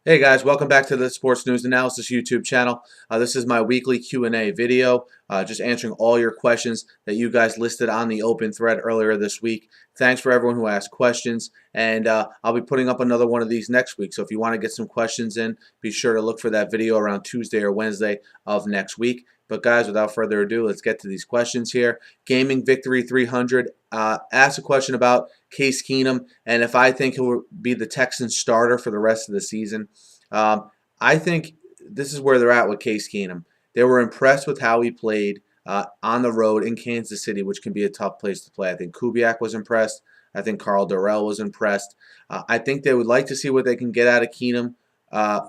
Hey guys, welcome back to the Sports News Analysis YouTube channel. This is my weekly Q&A video, just answering all your questions that you guys listed on the open thread earlier this week. Thanks for everyone who asked questions, and I'll be putting up another one of these next week. So if you want to get some questions in, be sure to look for that video around Tuesday or Wednesday of next week. But guys, without further ado, let's get to these questions here. Gaming Victory 300 asked a question about Case Keenum and if I think he'll be the Texans starter for the rest of the season. I think this is where they're at with Case Keenum. They were impressed with how he played on the road in Kansas City, which can be a tough place to play. I think Kubiak was impressed. I think Carl Durrell was impressed. I think they would like to see what they can get out of Keenum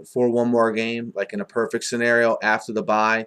for one more game, like in a perfect scenario after the bye.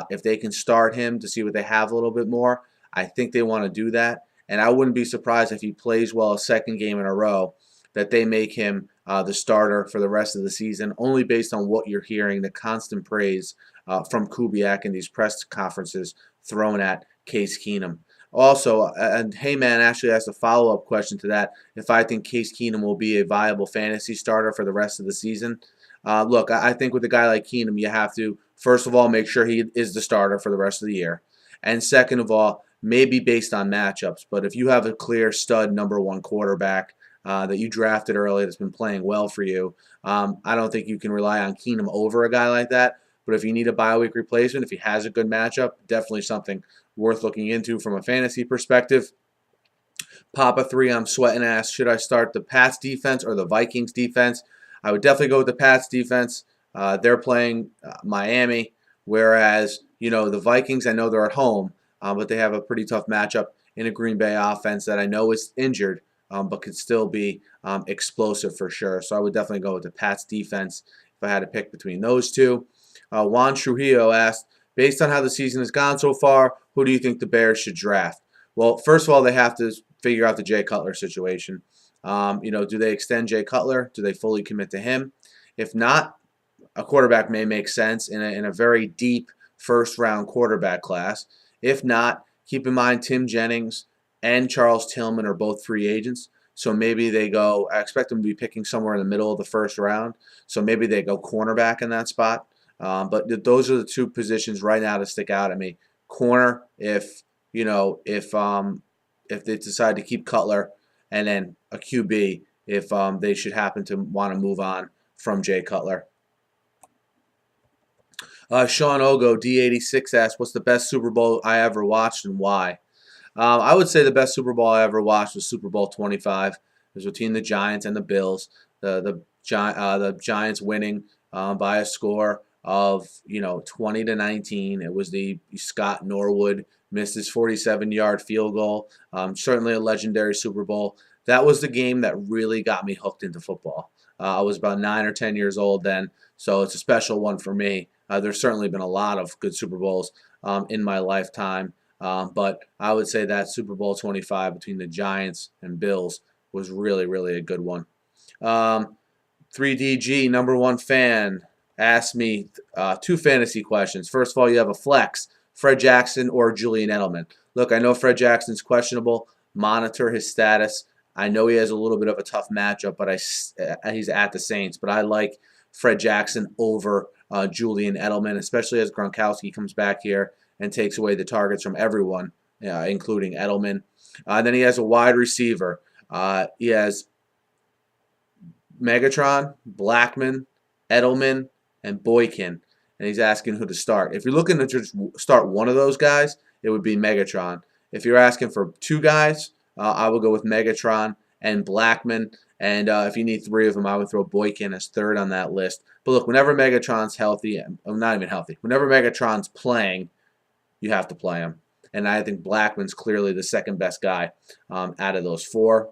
If they can start him to see what they have a little bit more, I think they want to do that. And I wouldn't be surprised if he plays well a second game in a row that they make him the starter for the rest of the season, only based on what you're hearing, the constant praise from Kubiak in these press conferences thrown at Case Keenum. Also, and Heyman actually asked a follow-up question to that, if I think Case Keenum will be a viable fantasy starter for the rest of the season. Look, I think with a guy like Keenum, you have to, first of all, make sure he is the starter for the rest of the year. And second of all, maybe based on matchups. But if you have a clear stud number one quarterback that you drafted early that's been playing well for you, I don't think you can rely on Keenum over a guy like that. But if you need a bye week replacement, if he has a good matchup, definitely something worth looking into from a fantasy perspective. Papa 3, I'm sweating ass. Should I start the Pats defense or the Vikings defense? I would definitely go with the Pats defense. They're playing Miami, whereas the Vikings, I know they're at home, but they have a pretty tough matchup in a Green Bay offense that I know is injured, but could still be explosive for sure. So I would definitely go with the Pats defense if I had to pick between those two. Juan Trujillo asked, based on how the season has gone so far, who do you think the Bears should draft? Well, first of all, they have to figure out the Jay Cutler situation. Do they extend Jay Cutler? Do they fully commit to him? If not, a quarterback may make sense in a very deep first-round quarterback class. If not, keep in mind Tim Jennings and Charles Tillman are both free agents. So maybe they go, I expect them to be picking somewhere in the middle of the first round. So maybe they go cornerback in that spot. But those are the two positions right now to stick out at me. Corner, if they decide to keep Cutler, and then a QB if they should happen to want to move on from Jay Cutler. Sean Ogo, D86 asked, what's the best Super Bowl I ever watched and why? I would say the best Super Bowl I ever watched was Super Bowl 25. It was between the Giants and the Bills. The Giants winning by a score of 20-19. It was the Scott Norwood missed his 47-yard field goal. Certainly a legendary Super Bowl. That was the game that really got me hooked into football. I was about 9 or 10 years old then, so it's a special one for me. There's certainly been a lot of good Super Bowls in my lifetime, but I would say that Super Bowl 25 between the Giants and Bills was really, really a good one. 3DG, number one fan, asked me two fantasy questions. First of all, you have a flex, Fred Jackson or Julian Edelman. Look, I know Fred Jackson's questionable. Monitor his status. I know he has a little bit of a tough matchup, but he's at the Saints. But I like Fred Jackson over Julian Edelman, especially as Gronkowski comes back here and takes away the targets from everyone, including Edelman. Then he has a wide receiver. He has Megatron, Blackman, Edelman, and Boykin. And he's asking who to start. If you're looking to just start one of those guys, it would be Megatron. If you're asking for two guys, I would go with Megatron and Blackman. And if you need three of them, I would throw Boykin as third on that list. But look, whenever Megatron's healthy, not even healthy, whenever Megatron's playing, you have to play him. And I think Blackman's clearly the second best guy out of those four.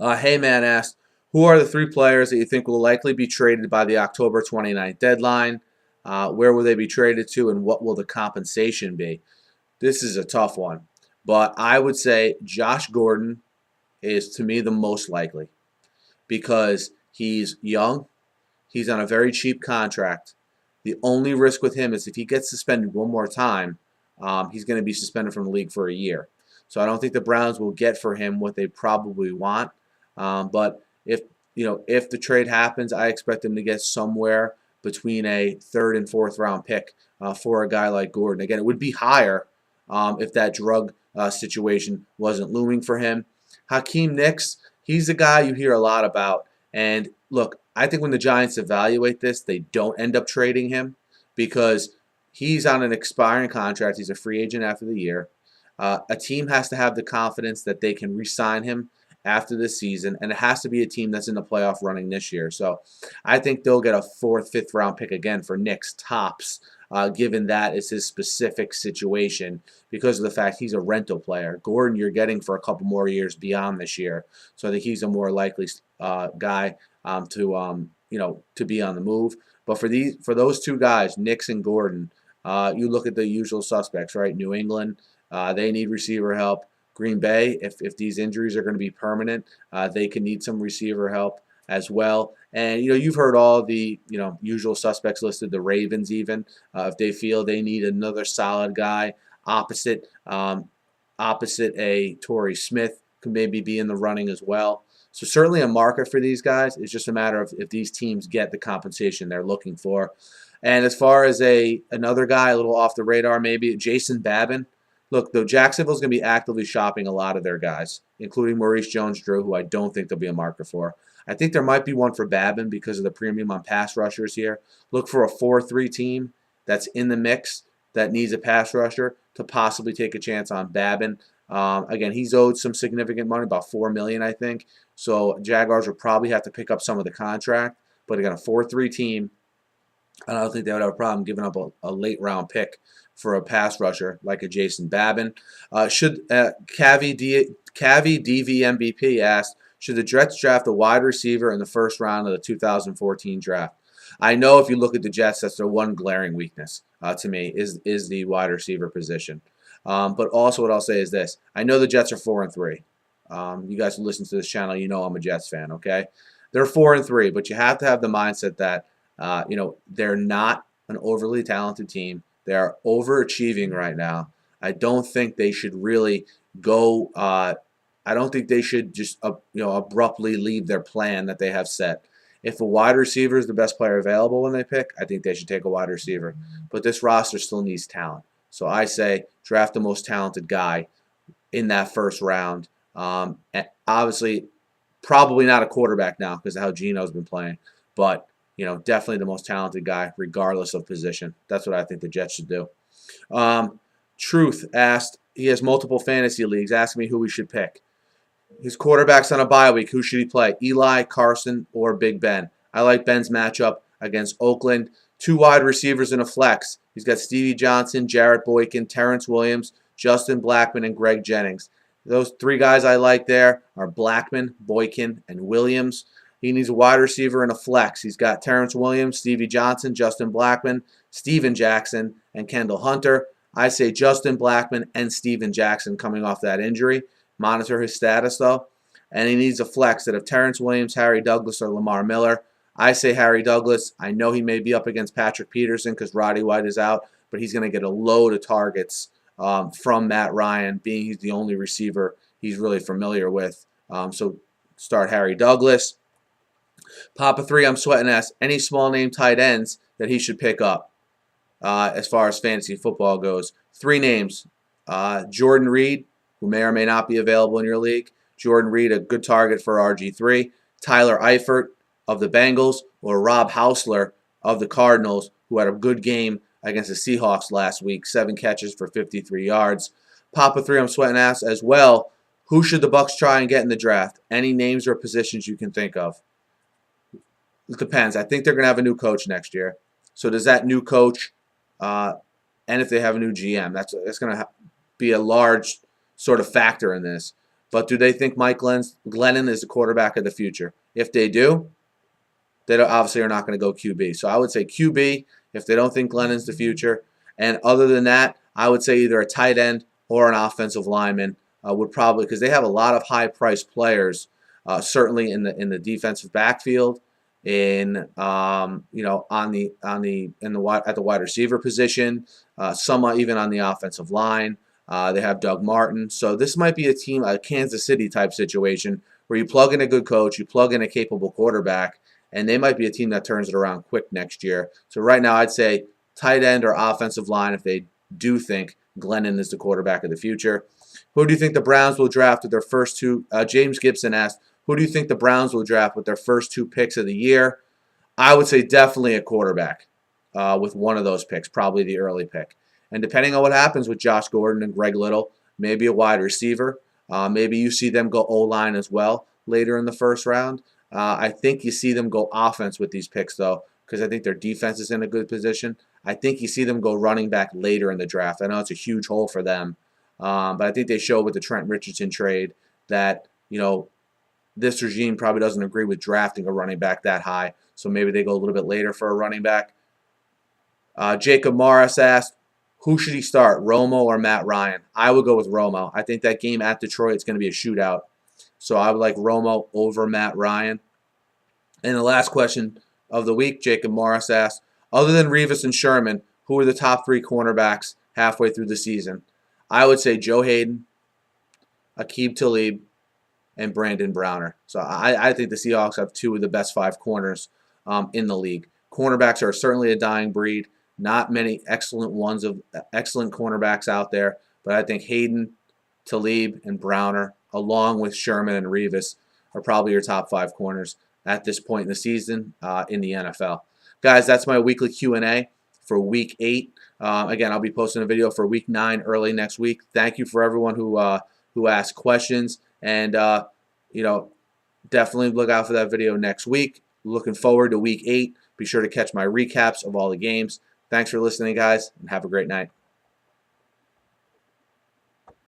Heyman asked, who are the three players that you think will likely be traded by the October 29th deadline? Where will they be traded to, and what will the compensation be? This is a tough one. But I would say Josh Gordon is, to me, the most likely because he's young. He's on a very cheap contract. The only risk with him is if he gets suspended one more time, he's going to be suspended from the league for a year. So I don't think the Browns will get for him what they probably want. But if if the trade happens, I expect them to get somewhere between a third and fourth round pick for a guy like Gordon. Again, it would be higher if that drug situation wasn't looming for him. Hakeem Nicks, he's the guy you hear a lot about. And look, I think when the Giants evaluate this, they don't end up trading him because he's on an expiring contract. He's a free agent after the year. A team has to have the confidence that they can re-sign him after this season, and it has to be a team that's in the playoff running this year. So I think they'll get a fourth, fifth round pick again for Nicks tops, given that is his specific situation because of the fact he's a rental player. Gordon, you're getting for a couple more years beyond this year, so I think he's a more likely guy to be on the move. But for those two guys, Nicks and Gordon, you look at the usual suspects, right? New England, they need receiver help. Green Bay, if these injuries are going to be permanent, they can need some receiver help as well. And you've heard all the usual suspects listed. The Ravens, even if they feel they need another solid guy opposite a Torrey Smith, could maybe be in the running as well. So certainly a market for these guys. It's just a matter of if these teams get the compensation they're looking for. And as far as another guy, a little off the radar, maybe Jason Babin. Look, though, Jacksonville's going to be actively shopping a lot of their guys, including Maurice Jones-Drew, who I don't think there'll be a market for. I think there might be one for Babin because of the premium on pass rushers here. Look for a 4-3 team that's in the mix that needs a pass rusher to possibly take a chance on Babin. Again, he's owed some significant money, about $4 million, I think. So Jaguars will probably have to pick up some of the contract. But again, a 4-3 team, I don't think they would have a problem giving up a late round pick for a pass rusher like a Jason Babin. Cavi DVMBP asked, should the Jets draft a wide receiver in the first round of the 2014 draft? I know if you look at the Jets, that's their one glaring weakness to me is the wide receiver position. But also what I'll say is this. I know the Jets are 4-3. You guys who listen to this channel, you know I'm a Jets fan, okay? They're 4-3, but you have to have the mindset that they're not an overly talented team. They are overachieving right now. I don't think they should really go. I don't think they should just abruptly leave their plan that they have set. If a wide receiver is the best player available when they pick, I think they should take a wide receiver. But this roster still needs talent. So I say draft the most talented guy in that first round. And obviously, probably not a quarterback now because of how Geno's been playing. But definitely the most talented guy, regardless of position. That's what I think the Jets should do. Truth asked, he has multiple fantasy leagues, asking me who we should pick. His quarterback's on a bye week. Who should he play? Eli, Carson, or Big Ben? I like Ben's matchup against Oakland. 2 wide receivers in a flex. He's got Stevie Johnson, Jarrett Boykin, Terrence Williams, Justin Blackman, and Greg Jennings. Those 3 guys I like there are Blackman, Boykin, and Williams. He needs a wide receiver and a flex. He's got Terrence Williams, Stevie Johnson, Justin Blackman, Steven Jackson, and Kendall Hunter. I say Justin Blackman and Steven Jackson coming off that injury. Monitor his status, though. And he needs a flex that of Terrence Williams, Harry Douglas, or Lamar Miller. I say Harry Douglas. I know he may be up against Patrick Peterson because Roddy White is out, but he's going to get a load of targets from Matt Ryan, being he's the only receiver he's really familiar with. So start Harry Douglas. Papa 3, I'm sweating ass. Any small name tight ends that he should pick up as far as fantasy football goes. 3 names. Jordan Reed, who may or may not be available in your league. Jordan Reed, a good target for RG3. Tyler Eifert of the Bengals, or Rob Hausler of the Cardinals, who had a good game against the Seahawks last week. 7 catches for 53 yards. Papa 3, I'm sweating ass as well. Who should the Bucs try and get in the draft? Any names or positions you can think of? It depends. I think they're going to have a new coach next year. So does that new coach, and if they have a new GM, that's going to be a large sort of factor in this. But do they think Mike Glennon is the quarterback of the future? If they do, they obviously are not going to go QB. So I would say QB if they don't think Glennon's the future. And other than that, I would say either a tight end or an offensive lineman would probably, because they have a lot of high-priced players, certainly in the defensive backfield. At the wide receiver position, some even on the offensive line. They have Doug Martin. So this might be a team, a Kansas City type situation, where you plug in a good coach, you plug in a capable quarterback, and they might be a team that turns it around quick next year. So right now I'd say tight end or offensive line if they do think Glennon is the quarterback of the future. Who do you think the Browns will draft with their first two? James Gibson asked, who do you think the Browns will draft with their first 2 picks of the year? I would say definitely a quarterback with one of those picks, probably the early pick. And depending on what happens with Josh Gordon and Greg Little, maybe a wide receiver. Maybe you see them go O-line as well later in the first round. I think you see them go offense with these picks, though, because I think their defense is in a good position. I think you see them go running back later in the draft. I know it's a huge hole for them, but I think they show with the Trent Richardson trade that, this regime probably doesn't agree with drafting a running back that high, so maybe they go a little bit later for a running back. Jacob Morris asked, who should he start, Romo or Matt Ryan? I would go with Romo. I think that game at Detroit is going to be a shootout, so I would like Romo over Matt Ryan. And the last question of the week, Jacob Morris asked, other than Revis and Sherman, who are the top 3 cornerbacks halfway through the season? I would say Joe Hayden, Aqib Talib, and Brandon Browner. So I think the Seahawks have 2 of the best 5 corners in the league. Cornerbacks are certainly a dying breed. Not many excellent cornerbacks out there, but I think Hayden, Talib, and Browner, along with Sherman and Revis, are probably your top 5 corners at this point in the season in the NFL. Guys, that's my weekly Q&A for Week 8. Again, I'll be posting a video for Week 9 early next week. Thank you for everyone who asked questions, and definitely look out for that video next week. Looking forward to Week 8. Be sure to catch my recaps of all the games. Thanks for listening, guys, and have a great night.